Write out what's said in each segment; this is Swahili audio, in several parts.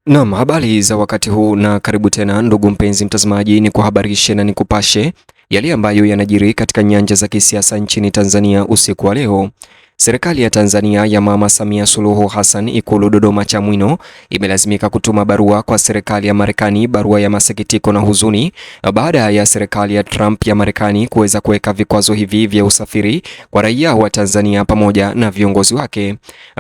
Naam, habari za wakati huu na karibu tena ndugu mpenzi mtazamaji, ni kuhabarishe na nikupashe yale ambayo yanajiri katika nyanja za kisiasa nchini Tanzania usiku wa leo. Serikali ya Tanzania ya Mama Samia Suluhu Hassan Ikulu Dodoma Chamwino imelazimika kutuma barua kwa serikali ya Marekani, barua ya masikitiko na huzuni baada ya serikali ya Trump ya Marekani kuweza kuweka vikwazo hivi vya usafiri kwa raia wa Tanzania pamoja na viongozi wake.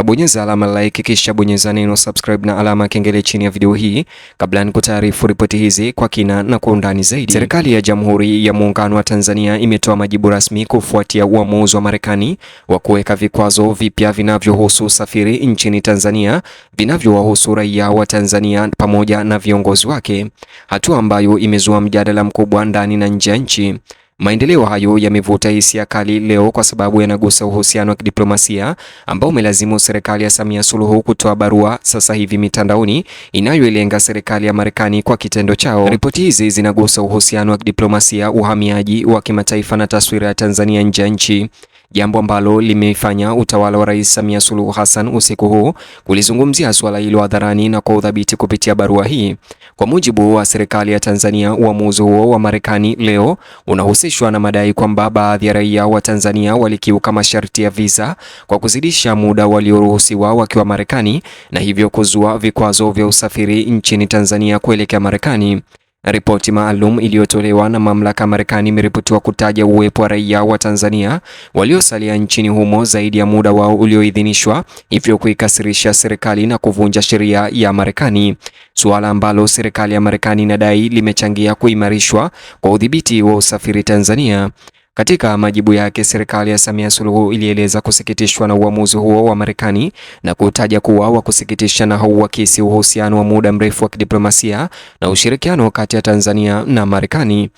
Bonyeza alama like kisha bonyeza neno subscribe na alama kengele chini ya video hii kabla nikutaarifu ripoti hizi kwa kina na kwa undani zaidi. Serikali ya Jamhuri ya Muungano wa Tanzania imetoa majibu rasmi kufuatia uamuzi wa Marekani wa kuweka vikwazo vipya vinavyohusu usafiri nchini Tanzania vinavyowahusu raia wa Tanzania pamoja na viongozi wake, hatua ambayo imezua mjadala mkubwa ndani na nje ya nchi. Maendeleo hayo yamevuta hisia kali leo kwa sababu yanagusa uhusiano wa kidiplomasia ambao umelazimu serikali ya Samia Suluhu kutoa barua sasa hivi mitandaoni inayoilenga serikali ya Marekani kwa kitendo chao. Ripoti hizi zinagusa uhusiano wa kidiplomasia, uhamiaji wa kimataifa na taswira ya Tanzania nje ya nchi, jambo ambalo limeifanya utawala wa Rais Samia Suluhu Hassan usiku huu kulizungumzia suala hilo hadharani na kwa udhabiti kupitia barua hii. Kwa mujibu wa serikali ya Tanzania, uamuzi huo wa Marekani leo unahusishwa na madai kwamba baadhi ya raia wa Tanzania walikiuka masharti ya visa kwa kuzidisha muda walioruhusiwa wakiwa Marekani na hivyo kuzua vikwazo vya usafiri nchini Tanzania kuelekea Marekani. Ripoti maalum iliyotolewa na mamlaka Marekani imeripotiwa kutaja uwepo wa raia wa Tanzania waliosalia nchini humo zaidi ya muda wao ulioidhinishwa, hivyo kuikasirisha serikali na kuvunja sheria ya Marekani, suala ambalo serikali ya Marekani inadai limechangia kuimarishwa kwa udhibiti wa usafiri Tanzania. Katika majibu yake, serikali ya Samia Suluhu ilieleza kusikitishwa na uamuzi huo wa Marekani na kutaja kuwa wa kusikitisha na hauakisi uhusiano wa muda mrefu wa kidiplomasia na ushirikiano kati ya Tanzania na Marekani.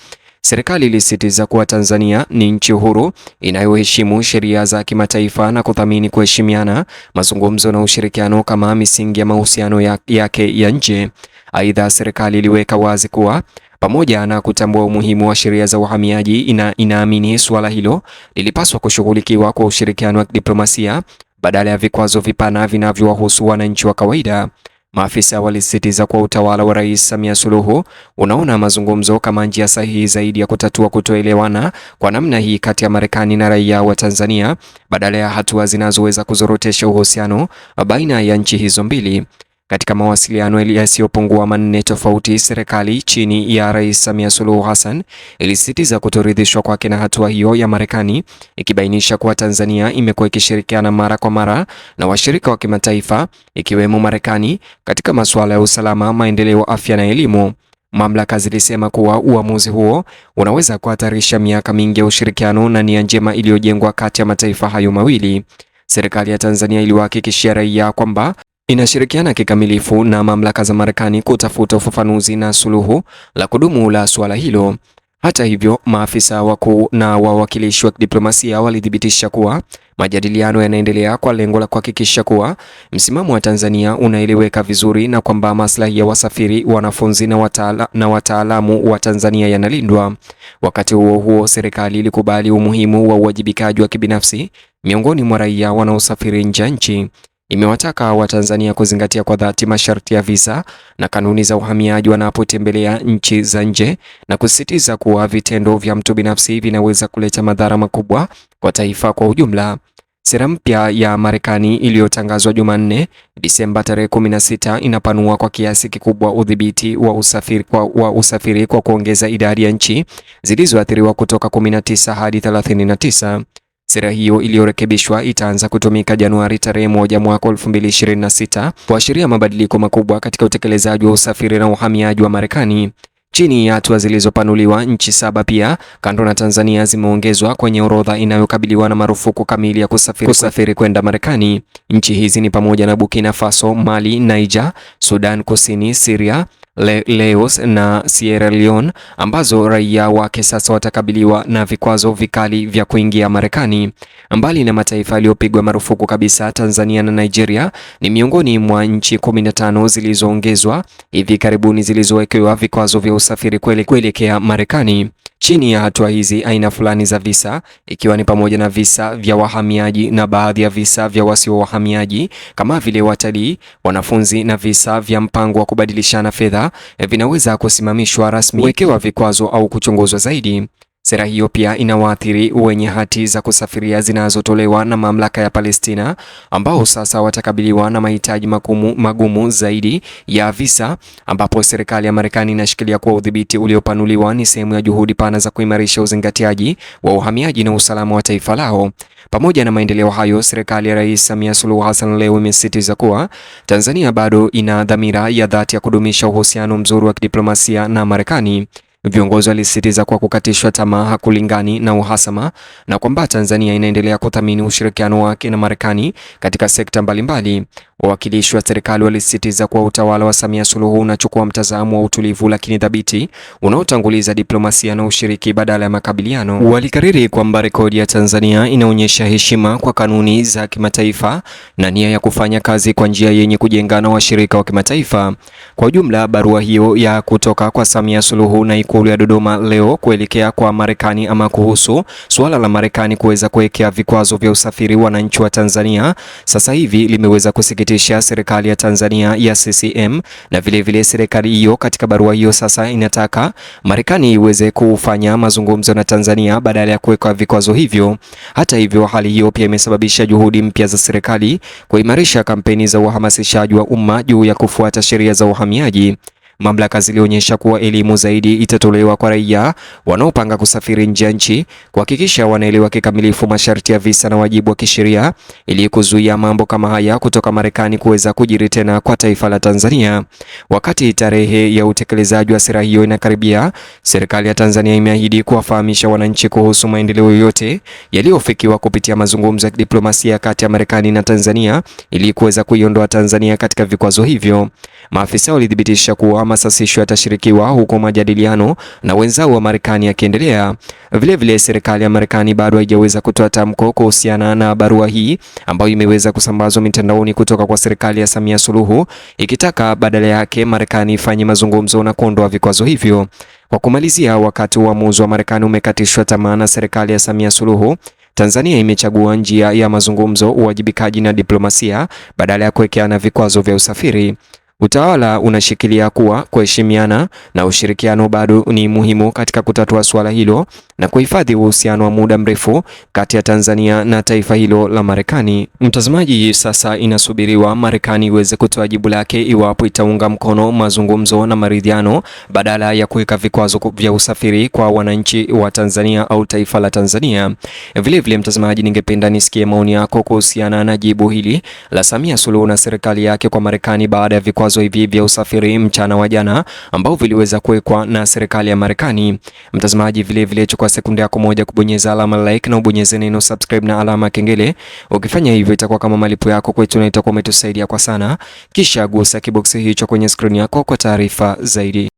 Serikali ilisisitiza kuwa Tanzania ni nchi huru inayoheshimu sheria za kimataifa na kuthamini kuheshimiana, mazungumzo na ushirikiano kama misingi ya mahusiano yake ya nje. Aidha, serikali iliweka wazi kuwa pamoja na kutambua umuhimu wa sheria za uhamiaji, inaamini suala hilo lilipaswa kushughulikiwa kwa ushirikiano wa diplomasia badala ya vikwazo vipana vinavyowahusu wananchi wa kawaida. Maafisa walisisitiza kwa utawala wa Rais Samia Suluhu unaona mazungumzo kama njia sahihi zaidi ya kutatua kutoelewana kwa namna hii kati ya Marekani na raia wa Tanzania badala ya hatua zinazoweza kuzorotesha uhusiano baina ya nchi hizo mbili. Katika mawasiliano yasiyopungua manne tofauti, serikali chini ya Rais Samia Suluhu Hassan ilisisitiza kutoridhishwa kwake na hatua hiyo ya Marekani, ikibainisha kuwa Tanzania imekuwa ikishirikiana mara kwa mara na washirika wa kimataifa ikiwemo Marekani katika masuala ya usalama, maendeleo, afya na elimu. Mamlaka zilisema kuwa uamuzi huo unaweza kuhatarisha miaka mingi ya ushirikiano na nia njema iliyojengwa kati ya mataifa hayo mawili. Serikali ya Tanzania iliwahakikishia raia kwamba inashirikiana kikamilifu na mamlaka za Marekani kutafuta ufafanuzi na suluhu la kudumu la suala hilo. Hata hivyo, maafisa wakuu na wawakilishi wa diplomasia walithibitisha kuwa majadiliano yanaendelea kwa lengo la kuhakikisha kuwa msimamo wa Tanzania unaeleweka vizuri na kwamba maslahi ya wasafiri, wanafunzi na wataalamu wa Tanzania yanalindwa. Wakati huo huo, serikali ilikubali umuhimu wa uwajibikaji wa kibinafsi miongoni mwa raia wanaosafiri nje ya nchi. Imewataka Watanzania kuzingatia kwa dhati masharti ya visa na kanuni za uhamiaji wanapotembelea nchi za nje na kusisitiza kuwa vitendo vya mtu binafsi vinaweza kuleta madhara makubwa kwa taifa kwa ujumla. Sera mpya ya Marekani iliyotangazwa Jumanne, Disemba tarehe 16 inapanua kwa kiasi kikubwa udhibiti wa usafiri kwa kuongeza idadi ya nchi zilizoathiriwa kutoka 19 hadi 39. Sera hiyo iliyorekebishwa itaanza kutumika Januari tarehe 1 mwaka 2026, kuashiria mabadiliko makubwa katika utekelezaji wa usafiri na uhamiaji wa Marekani. Chini ya hatua zilizopanuliwa, nchi 7 pia kando na Tanzania zimeongezwa kwenye orodha inayokabiliwa na marufuku kamili ya kusafiri kwenda Marekani. Nchi hizi ni pamoja na Burkina Faso, Mali, Niger, Sudan Kusini, Syria, Laos na Sierra Leone ambazo raia wake sasa watakabiliwa na vikwazo vikali vya kuingia Marekani. Mbali na mataifa yaliyopigwa marufuku kabisa, Tanzania na Nigeria ni miongoni mwa nchi 15 zilizoongezwa hivi karibuni zilizowekewa vikwazo vya usafiri kuelekea Marekani. Chini ya hatua hizi, aina fulani za visa, ikiwa ni pamoja na visa vya wahamiaji na baadhi ya visa vya wasio wahamiaji kama vile watalii, wanafunzi na visa vya mpango wa kubadilishana fedha, vinaweza kusimamishwa rasmi, kuwekewa vikwazo au kuchunguzwa zaidi. Sera hiyo pia inawaathiri wenye hati za kusafiria zinazotolewa na mamlaka ya Palestina, ambao sasa watakabiliwa na mahitaji magumu zaidi ya visa, ambapo serikali ya Marekani inashikilia kuwa udhibiti uliopanuliwa ni sehemu ya juhudi pana za kuimarisha uzingatiaji wa uhamiaji na usalama wa taifa lao. Pamoja na maendeleo hayo, serikali ya Rais Samia Suluhu Hassan leo imesisitiza kuwa Tanzania bado ina dhamira ya dhati ya kudumisha uhusiano mzuri wa kidiplomasia na Marekani. Viongozi walisisitiza kwa kukatishwa tamaa hakulingani na uhasama na kwamba Tanzania inaendelea kuthamini ushirikiano wake na Marekani katika sekta mbalimbali. Wawakilishi wa serikali walisisitiza kuwa utawala wa Samia Suluhu unachukua mtazamo wa utulivu lakini thabiti unaotanguliza diplomasia na ushiriki badala ya makabiliano. Walikariri kwamba rekodi ya Tanzania inaonyesha heshima kwa kanuni za kimataifa na nia ya kufanya kazi kwa njia yenye kujenga na washirika wa kimataifa. Kwa ujumla, barua hiyo ya kutoka kwa Samia Suluhu na Ikulu ya Dodoma leo kuelekea kwa Marekani ama kuhusu suala la Marekani kuweza kuwekea vikwazo vya usafiri wananchi wa Tanzania sasa hivi limeweza kusikitisha serikali ya Tanzania ya CCM, na vile serikali hiyo katika barua hiyo sasa inataka Marekani iweze kufanya mazungumzo na Tanzania badala ya kuweka vikwazo hivyo. Hata hivyo, hali hiyo pia imesababisha juhudi mpya za serikali kuimarisha kampeni za uhamasishaji wa umma juu ya kufuata sheria za uhamiaji. Mamlaka zilionyesha kuwa elimu zaidi itatolewa kwa raia wanaopanga kusafiri nje ya nchi, kuhakikisha wanaelewa kikamilifu masharti ya visa na wajibu wa kisheria ili kuzuia mambo kama haya kutoka Marekani kuweza kujiri tena kwa taifa la Tanzania. Wakati tarehe ya utekelezaji wa sera hiyo inakaribia, serikali ya Tanzania imeahidi kuwafahamisha wananchi kuhusu maendeleo yote yaliyofikiwa kupitia mazungumzo ya diplomasia kati ya Marekani na Tanzania ili kuweza kuiondoa Tanzania katika vikwazo hivyo. Maafisa walithibitisha kuwa masasisho yatashirikiwa huko majadiliano na wenzao wa Marekani yakiendelea. Vile serikali ya Marekani bado haijaweza kutoa tamko kuhusiana na barua hii ambayo imeweza kusambazwa mitandaoni kutoka kwa serikali ya Samia Suluhu, ikitaka badala yake Marekani ifanye mazungumzo na kuondoa vikwazo hivyo. Kwa kumalizia, wakati uamuzi wa Marekani umekatishwa tamaa na serikali ya Samia Suluhu, Tanzania imechagua njia ya mazungumzo, uwajibikaji na diplomasia badala ya kuwekeana vikwazo vya usafiri. Utawala unashikilia kuwa kuheshimiana na ushirikiano bado ni muhimu katika kutatua suala hilo na kuhifadhi uhusiano wa muda mrefu kati ya Tanzania na taifa hilo la Marekani. Mtazamaji, sasa inasubiriwa Marekani iweze kutoa jibu lake iwapo itaunga mkono mazungumzo na maridhiano badala ya kuweka vikwazo vya usafiri kwa wananchi wa Tanzania au taifa la Tanzania. Vile mtazamaji, ningependa nisikie maoni yako kuhusiana na jibu hili la Samia Suluhu na serikali yake kwa Marekani baada ya vikwazo hivi vya usafiri mchana wa jana ambao viliweza kuwekwa na serikali ya Marekani. Mtazamaji, vile chukua sekunde yako moja kubonyeza alama like na ubonyeze neno subscribe na alama kengele. Ukifanya hivyo itakuwa kama malipo yako kwetu na itakuwa umetusaidia kwa sana. Kisha gusa kiboksi hicho kwenye screen yako kwa taarifa zaidi.